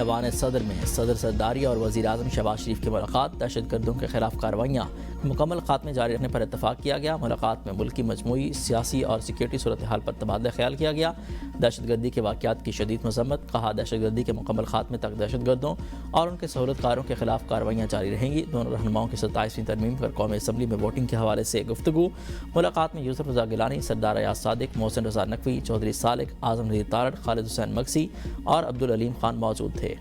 ایوان صدر میں صدر زرداری اور وزیر اعظم شہباز شریف کی ملاقات، دہشت گردوں کے خلاف کارروائیاں مکمل خاتمے جاری رکھنے پر اتفاق کیا گیا۔ ملاقات میں ملک کی مجموعی سیاسی اور سیکورٹی صورتحال پر تبادلہ خیال کیا گیا۔ دہشت گردی کے واقعات کی شدید مذمت، کہا دہشت گردی کے مکمل خاتمے تک دہشت گردوں اور ان کے سہولت کاروں کے خلاف کارروائیاں جاری رہیں گی۔ دونوں رہنماؤں کی 27ویں ترمیم پر قومی اسمبلی میں ووٹنگ کے حوالے سے گفتگو۔ ملاقات میں یوسف رضا گیلانی، سردار ایاز صادق، محسن رضا نقوی، چودھری سالک، اعظم ندیر تارڑ، خالد حسین مگسی اور عبدالعلیم خان موجود تھے۔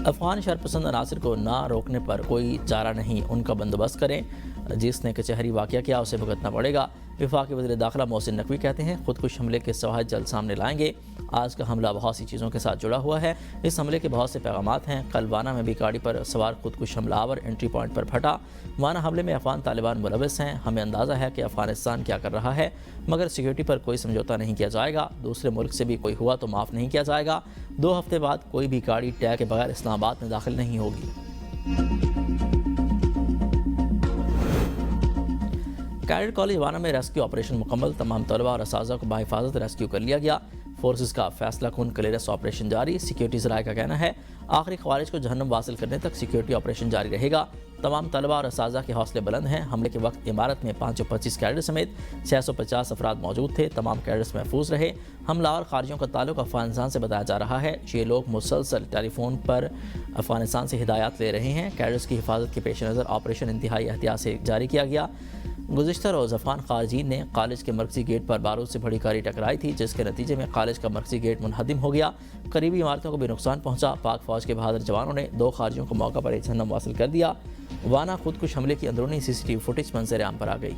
افغان شرپسند عناصر کو نہ روکنے پر کوئی چارہ نہیں، ان کا بندوبست کریں۔ جس نے کچہری واقعہ کیا اسے بھگتنا پڑے گا۔ وفاقی وزیر داخلہ محسن نقوی کہتے ہیں خودکش حملے کے شواہد جلد سامنے لائیں گے۔ آج کا حملہ بہت سی چیزوں کے ساتھ جڑا ہوا ہے۔ اس حملے کے بہت سے پیغامات ہیں۔ کل وانا میں بھی گاڑی پر سوار خودکش حملہ آور انٹری پوائنٹ پر پھٹا۔ وانا حملے میں افغان طالبان ملوث ہیں۔ ہمیں اندازہ ہے کہ افغانستان کیا کر رہا ہے، مگر سیکورٹی پر کوئی سمجھوتہ نہیں کیا جائے گا۔ دوسرے ملک سے بھی کوئی ہوا تو معاف نہیں کیا جائے گا۔ 2 ہفتے بعد کوئی بھی گاڑی ٹیگ کے بغیر اسلام آباد میں داخل نہیں ہوگی۔ کیڈٹ کالج وانا میں ریسکیو آپریشن مکمل، تمام طلبہ اور اساتذہ کو بحفاظت ریسکیو کر لیا گیا۔ فورسز کا فیصلہ کن کلیئرنس آپریشن جاری۔ سیکیورٹی ذرائع کا کہنا ہے آخری خوارج کو جہنم واصل کرنے تک سیکیورٹی آپریشن جاری رہے گا۔ تمام طلبہ اور اساتذہ کے حوصلے بلند ہیں۔ حملے کے وقت عمارت میں 525 کیڈٹ سمیت 650 افراد موجود تھے۔ تمام کیڈٹس محفوظ رہے۔ حملہ اور خارجیوں کا تعلق افغانستان سے بتایا جا رہا ہے۔ یہ لوگ مسلسل ٹیلی فون پر افغانستان سے ہدایات لے رہے ہیں۔ کیڈٹس کی حفاظت کے پیش نظر آپریشن انتہائی احتیاط سے جاری کیا گیا۔ گزشتہ روز افغان خارجین نے کالج کے مرکزی گیٹ پر بارود سے بڑی گاڑی ٹکرائی تھی، جس کے نتیجے میں کالج کا مرکزی گیٹ منہدم ہو گیا۔ قریبی عمارتوں کو بھی نقصان پہنچا۔ پاک فوج کے بہادر جوانوں نے 2 خارجیوں کو موقع پر جہنم واصل کر دیا۔ وانا خودکش حملے کی اندرونی CCTV فوٹیج منظر عام پر آ گئی۔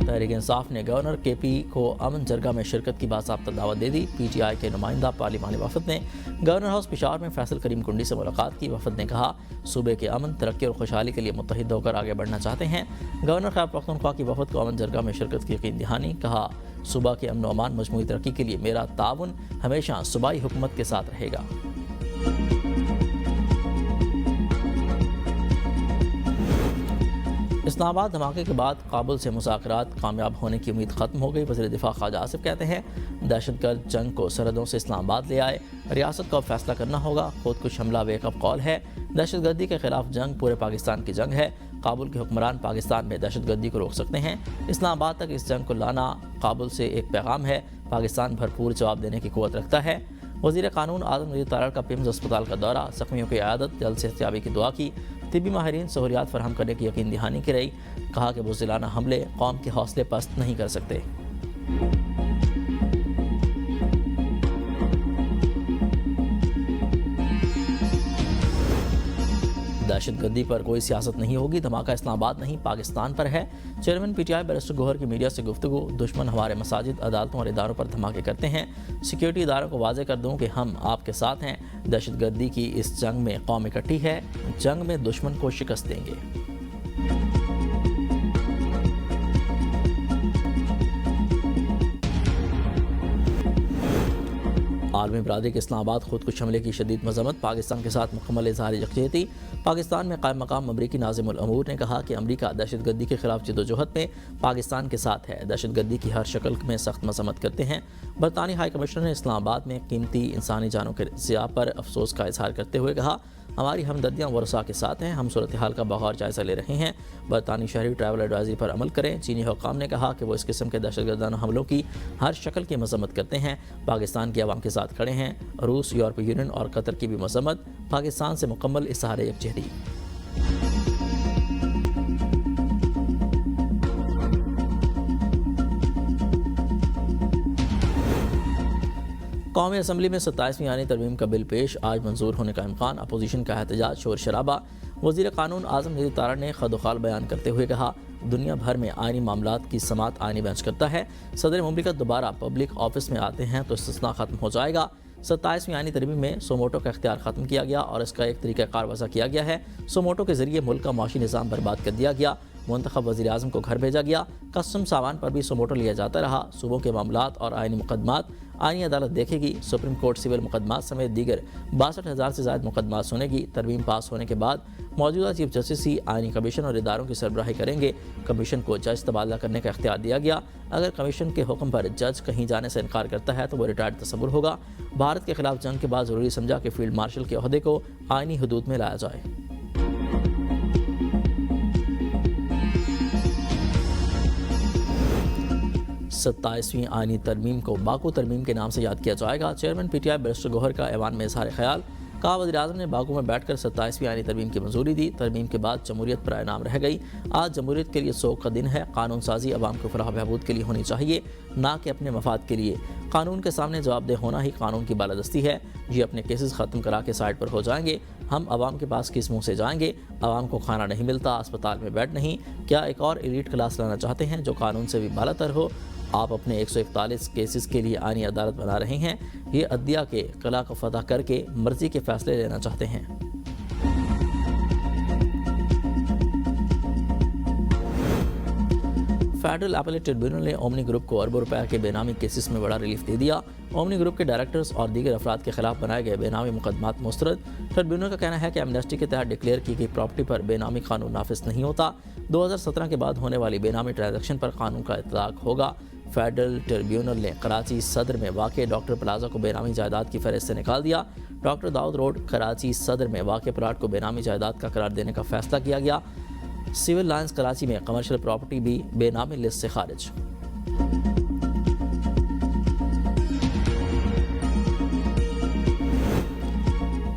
تحریک انصاف نے گورنر KP کو امن جرگہ میں شرکت کی باضابطہ دعوت دے دی۔ PTI کے نمائندہ پارلیمانی وفد نے گورنر ہاؤس پشاور میں فیصل کریم کنڈی سے ملاقات کی۔ وفد نے کہا صوبے کے امن، ترقی اور خوشحالی کے لیے متحد ہو کر آگے بڑھنا چاہتے ہیں۔ گورنر خیبر پختونخوا کی وفد کو امن جرگہ میں شرکت کی یقین دہانی، کہا صوبہ کے امن و امان، مجموعی ترقی کے لیے میرا تعاون ہمیشہ صوبائی حکومت کے ساتھ رہے گا۔ اسلام آباد دھماکے کے بعد کابل سے مذاکرات کامیاب ہونے کی امید ختم ہو گئی۔ وزیر دفاع خواجہ آصف کہتے ہیں دہشت گرد جنگ کو سرحدوں سے اسلام آباد لے آئے، ریاست کو اب فیصلہ کرنا ہوگا۔ خودکش حملہ ویک اپ کال ہے۔ دہشت گردی کے خلاف جنگ پورے پاکستان کی جنگ ہے۔ کابل کے حکمران پاکستان میں دہشت گردی کو روک سکتے ہیں۔ اسلام آباد تک اس جنگ کو لانا کابل سے ایک پیغام ہے۔ پاکستان بھرپور جواب دینے کی قوت رکھتا ہے۔ وزیر قانون اعظم ندیر تارڑ کا پیمز اسپتال کا دورہ، زخمیوں کی عیادت، جلد صحتیابی کی دعا کی۔ طبی ماہرین سہولیات فراہم کرنے کی یقین دہانی کی رہی، کہا کہ بزدلانہ حملے قوم کے حوصلے پست نہیں کر سکتے۔ دہشت گردی پر کوئی سیاست نہیں ہوگی، دھماکہ اسلام آباد نہیں پاکستان پر ہے۔ چیئرمین PTI بیرسٹر گوہر کی میڈیا سے گفتگو، دشمن ہمارے مساجد، عدالتوں اور اداروں پر دھماکے کرتے ہیں۔ سیکیورٹی اداروں کو واضح کر دوں کہ ہم آپ کے ساتھ ہیں۔ دہشت گردی کی اس جنگ میں قوم اکٹھی ہے، جنگ میں دشمن کو شکست دیں گے۔ عالمی برادری کے اسلام آباد خودکش حملے کی شدید مذمت، پاکستان کے ساتھ مکمل اظہار یکجہتی۔ پاکستان میں قائم مقام امریکی ناظم الامور نے کہا کہ امریکہ دہشت گردی کے خلاف جدوجہد میں پاکستان کے ساتھ ہے، دہشت گردی کی ہر شکل میں سخت مذمت کرتے ہیں۔ برطانوی ہائی کمشنر نے اسلام آباد میں قیمتی انسانی جانوں کے ضیاع پر افسوس کا اظہار کرتے ہوئے کہا ہماری ہمدردیاں ورثاء کے ساتھ ہیں، ہم صورتحال کا بغور جائزہ لے رہے ہیں۔ برطانوی شہری ٹریول ایڈوائزری پر عمل کریں۔ چینی حکام نے کہا کہ وہ اس قسم کے دہشت گردانہ حملوں کی ہر شکل کی مذمت کرتے ہیں، پاکستان کی عوام کے ساتھ کھڑے ہیں۔ روس، یورپی یونین اور قطر کی بھی مذمت، پاکستان سے مکمل اظہار یکجہتی۔ قومی اسمبلی میں 27ویں آئینی ترمیم کا بل پیش، آج منظور ہونے کا امکان، اپوزیشن کا احتجاج، شور شرابہ۔ وزیر قانون اعظم ندیر تارڑ نے خد و خال بیان کرتے ہوئے کہا دنیا بھر میں آئینی معاملات کی سماعت آئینی بینچ کرتا ہے، صدر مملکت دوبارہ پبلک آفس میں آتے ہیں تو استثناء ختم ہو جائے گا۔ 27ویں آئینی ترمیم میں سوموٹو کا اختیار ختم کیا گیا اور اس کا ایک طریقہ کار وضع کیا گیا ہے۔ سوموٹو کے ذریعے ملک کا معاشی نظام برباد کر دیا گیا۔ منتخب وزیر اعظم کو گھر بھیجا گیا۔ کسٹم سامان پر بھی سموٹو لیا جاتا رہا۔ صوبوں کے معاملات اور آئینی مقدمات آئینی عدالت دیکھے گی۔ سپریم کورٹ سول مقدمات سمیت دیگر 62,000 سے زائد مقدمات سنے گی۔ ترمیم پاس ہونے کے بعد موجودہ چیف جسٹس ہی آئینی کمیشن اور اداروں کی سربراہی کریں گے۔ کمیشن کو جج تبادلہ کرنے کا اختیار دیا گیا۔ اگر کمیشن کے حکم پر جج کہیں جانے سے انکار کرتا ہے تو وہ ریٹائرڈ تصور ہوگا۔ بھارت کے خلاف جنگ کے بعد ضروری سمجھا کہ فیلڈ مارشل کے عہدے کو آئینی حدود میں لایا جائے۔ 27ویں آئینی ترمیم کو باکو ترمیم کے نام سے یاد کیا جائے گا۔ Chairman P T I barrister Gohar کا ایوان میں اظہار خیال۔ کہا وزیر اعظم نے باکو میں بیٹھ کر 27ویں آئینی ترمیم کی منظوری دی۔ ترمیم کے بعد جمہوریت برائے نام رہ گئی۔ آج جمہوریت کے لیے سوگ کا دن ہے۔ قانون سازی عوام کو فلاح و بہبود کے لیے ہونی چاہیے، نہ کہ اپنے مفاد کے لیے۔ قانون کے سامنے جواب دہ ہونا ہی قانون کی بالادستی ہے۔ یہ اپنے کیسز ختم کرا کے سائڈ پر ہو جائیں گے۔ ہم عوام کے پاس کس منہ سے جائیں گے؟ عوام کو کھانا نہیں ملتا، اسپتال میں بیڈ نہیں۔ کیا ایک اور ایلیٹ کلاس لانا چاہتے ہیں جو قانون سے بھی بالا تر ہو؟ آپ اپنے 141 کیسز کے لیے آئینی عدالت بنا رہے ہیں۔ یہ عدلیہ کے قلعہ کو فتح کر کے مرضی کے فیصلے لینا چاہتے ہیں۔ فیڈرل اپیلیٹ ٹریبیونل نے اومنی گروپ کو اربوں روپے کے بے نامی کیسز میں بڑا ریلیف دے دیا۔ اومنی گروپ کے ڈائریکٹرز اور دیگر افراد کے خلاف بنائے گئے بے نامی مقدمات مسترد۔ ٹریبیونل کا کہنا ہے کہ ایمنسٹی کے تحت ڈکلیئر کی گئی پراپرٹی پر بے نامی قانون نافذ نہیں ہوتا۔ 2017 کے بعد ہونے والی بے نامی ٹرانزیکشن پر قانون کا اطلاق ہوگا۔ فیڈرل ٹریبیونل نے کراچی صدر میں واقع ڈاکٹر پلازا کو بے نامی جائیداد کی فہرست سے نکال دیا۔ ڈاکٹر داؤد روڈ کراچی صدر میں واقع پلاٹ کو بے نامی جائیداد کا قرار دینے کا فیصلہ کیا گیا۔ سول لائنز کراچی میں کمرشل پراپرٹی بھی بے نامی لسٹ سے خارج۔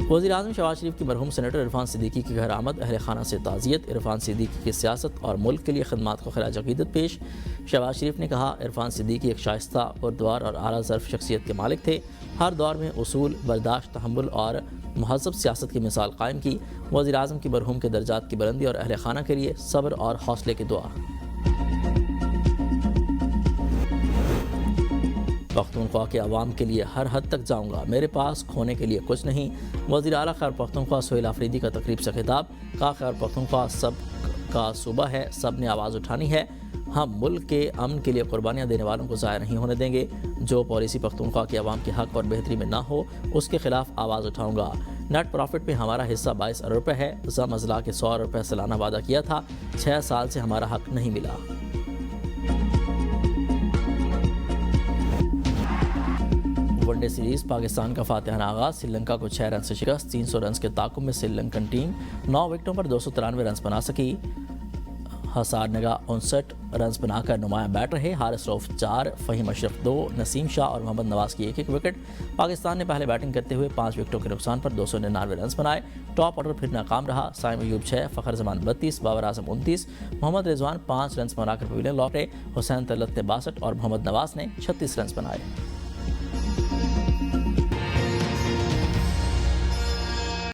وزیر اعظم شہباز شریف کی مرحوم سینیٹر عرفان صدیقی کی گھر آمد، اہل خانہ سے تعزیت۔ عرفان صدیقی کی سیاست اور ملک کے لیے خدمات کو خراج عقیدت پیش۔ شہباز شریف نے کہا عرفان صدیقی ایک شائستہ، پردوار اور اعلیٰ ظرف شخصیت کے مالک تھے۔ ہر دور میں اصول، برداشت، تحمل اور مہذب سیاست کی مثال قائم کی۔ وزیر اعظم کی مرحوم کے درجات کی بلندی اور اہل خانہ کے لیے صبر اور حوصلے کی دعا۔ پختونخوا کے عوام کے لیے ہر حد تک جاؤں گا، میرے پاس کھونے کے لیے کچھ نہیں۔ وزیر اعلیٰ خیبر پختونخوا سہیل آفریدی کا تقریب سے خطاب۔ کہا خیبر پختونخوا سب کا صوبہ ہے، سب نے آواز اٹھانی ہے۔ ہم ملک کے امن کے لیے قربانیاں دینے والوں کو ضائع نہیں ہونے دیں گے۔ جو پالیسی پختونخوا کے عوام کے حق اور بہتری میں نہ ہو اس کے خلاف آواز اٹھاؤں گا۔ نیٹ پروفٹ میں ہمارا حصہ 22 ارب روپے ہے۔ زم اضلاع کے 100 ارب روپے سالانہ وعدہ کیا تھا، 6 سال سے ہمارا حق نہیں ملا۔ ون ڈے سیریز پاکستان کا فاتحانہ آغاز، سری لنکا کو 6 رن سے شکست۔ 300 رنز کے تعاقب میں سری لنکن ٹیم 9 وکٹوں پر 293 رنز بنا سکی۔ حسار نگا 59 رنز بنا کر نمایاں بیٹ رہے۔ حارث روف 4، فہیم اشرف 2، نسیم شاہ اور محمد نواز کی ایک وکٹ۔ پاکستان نے پہلے بیٹنگ کرتے ہوئے 5 وکٹوں کے نقصان پر 299 رنز بنائے۔ ٹاپ آرڈر پھر ناکام رہا۔ سائم ایوب 6، فخر زمان 32، بابر اعظم 29، محمد رضوان 5 رنز بنا کر پویلین لوٹے۔ حسین طلعت نے 62 اور محمد نواز نے 36 رنز بنائے۔